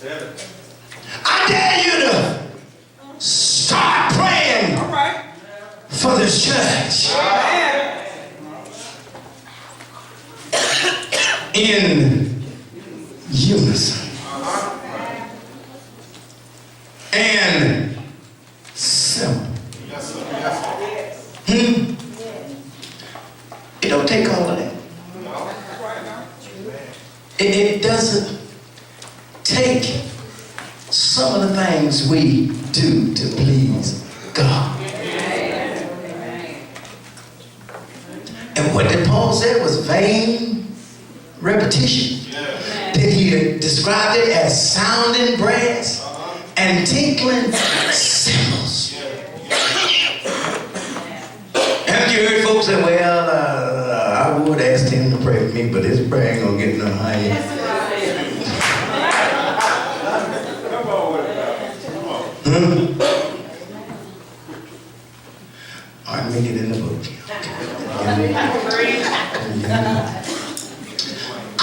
I dare you to start praying for this church. In unison. And simple. It don't take all of that. It doesn't take some of the things we do to please God. And what did Paul say was vain repetition? Then he described it as sounding brass and tinkling cymbals. Haven't you heard folks say, well, I would ask him to pray with me, but his prayer ain't gonna get no higher. All right, let me get in the book.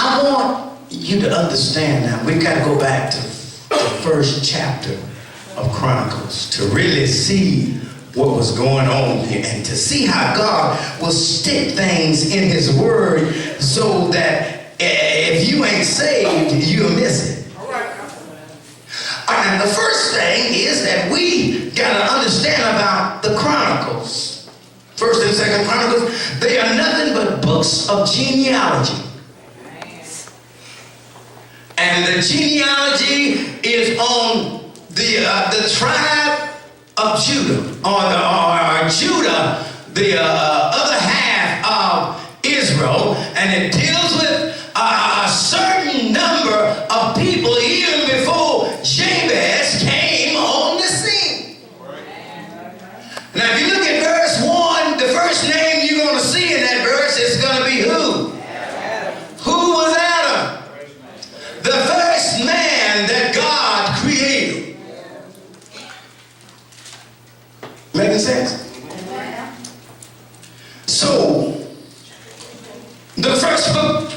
I want you to understand now, we've got to go back to the first chapter of Chronicles to really see what was going on here and to see how God will stick things in his word so that if you ain't saved, you'll miss it. And the first thing is that we got to understand about the Chronicles. First and Second Chronicles, they are nothing but books of genealogy. And the genealogy is on the tribe of Judah, or Judah, the other half of Israel, and it deals with a certain number of people even before Jabez came on the scene. Now, if you look at verse 1, the first name you're going to see in that verse is going to be who? Who was Adam? The first man that God created. Making sense? So, the first book,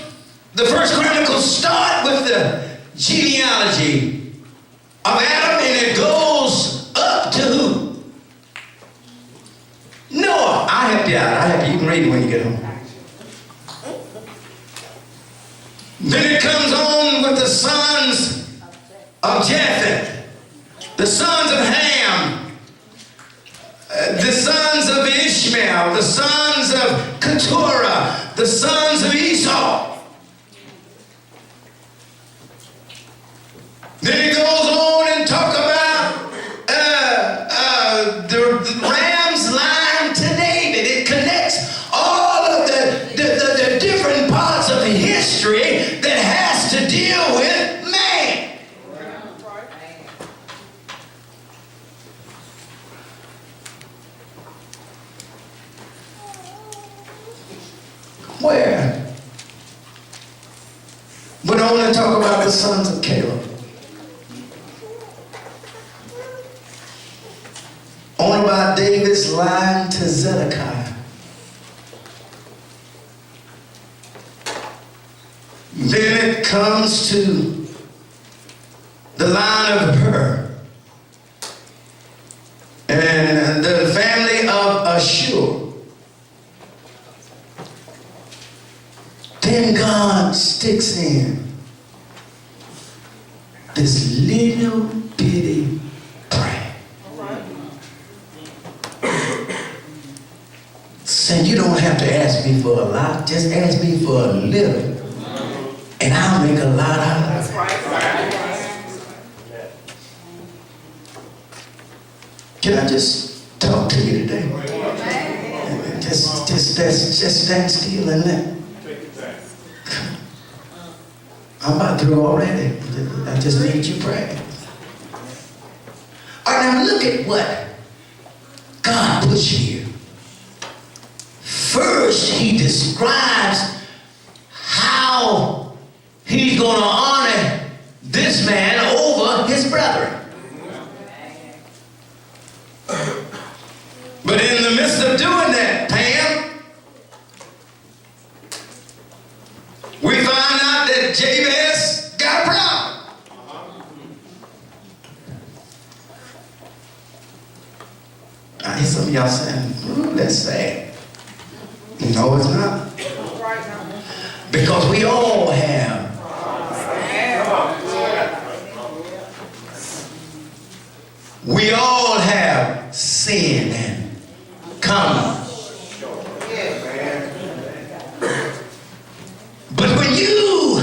the first Chronicles start with the genealogy of Adam, and it goes up to who? Noah. I'll help you out. You can read it when you get home. Then it comes on with the sons of Japheth, the sons of Ham, the sons of Ishmael, the sons of Keturah, the sons of Esau. Then it goes on and talk about the ram's line to David. It connects all of the different parts of history that has to deal with man. Where? We don't want to talk about the sons of Caleb. On about David's line to Zedekiah. Then it comes to the line of Hur and the family of Ashur. Then God sticks in this little bitty prayer. Saying, you don't have to ask me for a lot, just ask me for a little, and I'll make a lot out of it. Can I just talk to you today? Just stand still and let. I'm about through already. I just need you praying. All right, now look at what God puts here. First, he describes how he's going to honor this man over his brethren. But in the midst of doing that, Pam, we find out that Jabez got a problem. Some of y'all saying, ooh, that's sad. No, it's not. Because we all have. We all have sin and come. But when you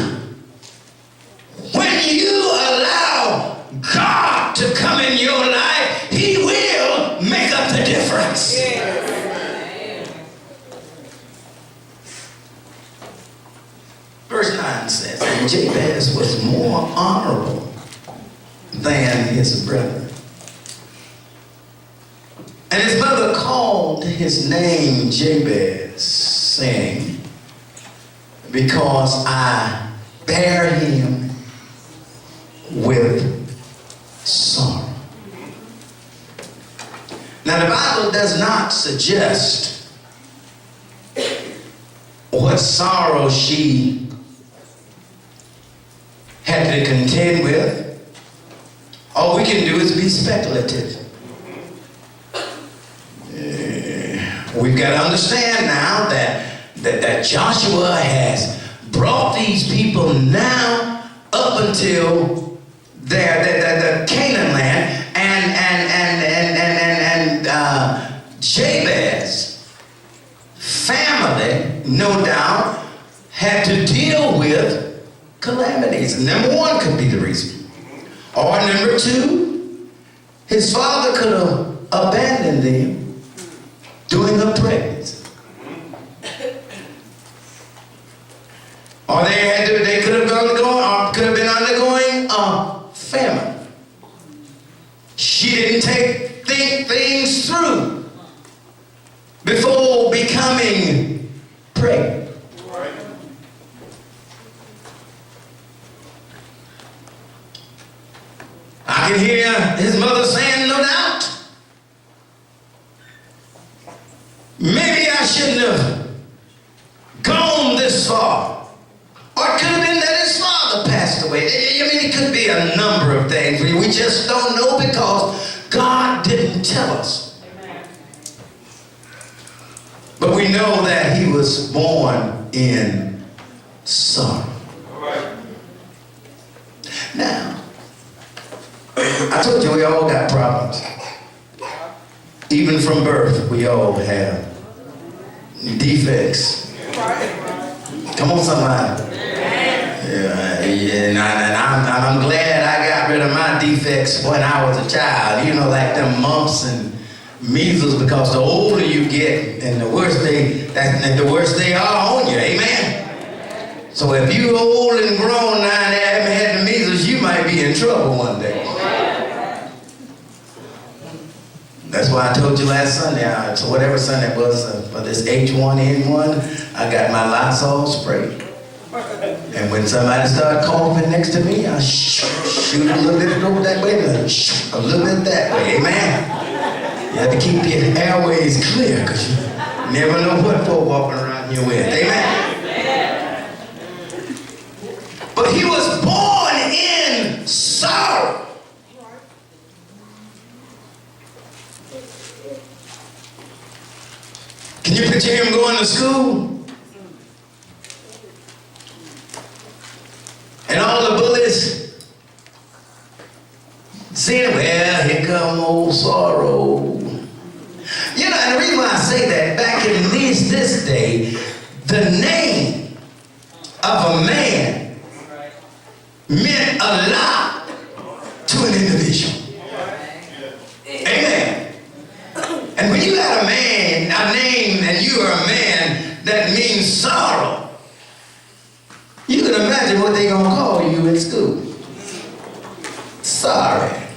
allow God to come in your life, He will make up the difference. Verse 9 says, and Jabez was more honorable than his brethren. And his mother called his name Jabez, saying, because I bear him with sorrow. Now the Bible does not suggest what sorrow she had to contend with. All we can do is be speculative. We've got to understand now that Joshua has brought these people now up until the Canaan land, and Jabez's family, no doubt, had to deal with calamities. Number one could be the reason. Or number two, his father could have abandoned them during her pregnancy. Or they could have been undergoing a famine. She didn't think things through before becoming pregnant. I can hear his mother saying, no doubt, maybe I shouldn't have gone this far. Or it could have been that his father passed away. I mean, it could be a number of things. We just don't know because God didn't tell us. Amen. But we know that he was born in sorrow. All right. Now, I told you we all got problems. Even from birth, we all have defects. Come on, somebody. And I'm glad I got rid of my defects when I was a child. You know, like them mumps and measles, because the older you get, and the worse they are on you. Amen. So if you old and grown now and haven't had the measles, you might be in trouble one day. That's why I told you last Sunday, so whatever Sunday it was, for this H1N1, I got my Lysol spray. And when somebody started coughing next to me, I shoot a little bit over that way, and a little bit that way. Amen. You have to keep your airways clear, because you never know what folk walking around here with. Amen. But he was born in sorrow. Can you picture him going to school? And all the bullies saying, well, here come old sorrow. You know, and the reason why I say that, back in this day, the name of a man meant a lot to an individual. Amen. And when you got a name, and you are a man that means sorrow, you can imagine what they're going to call you in school. Sorry.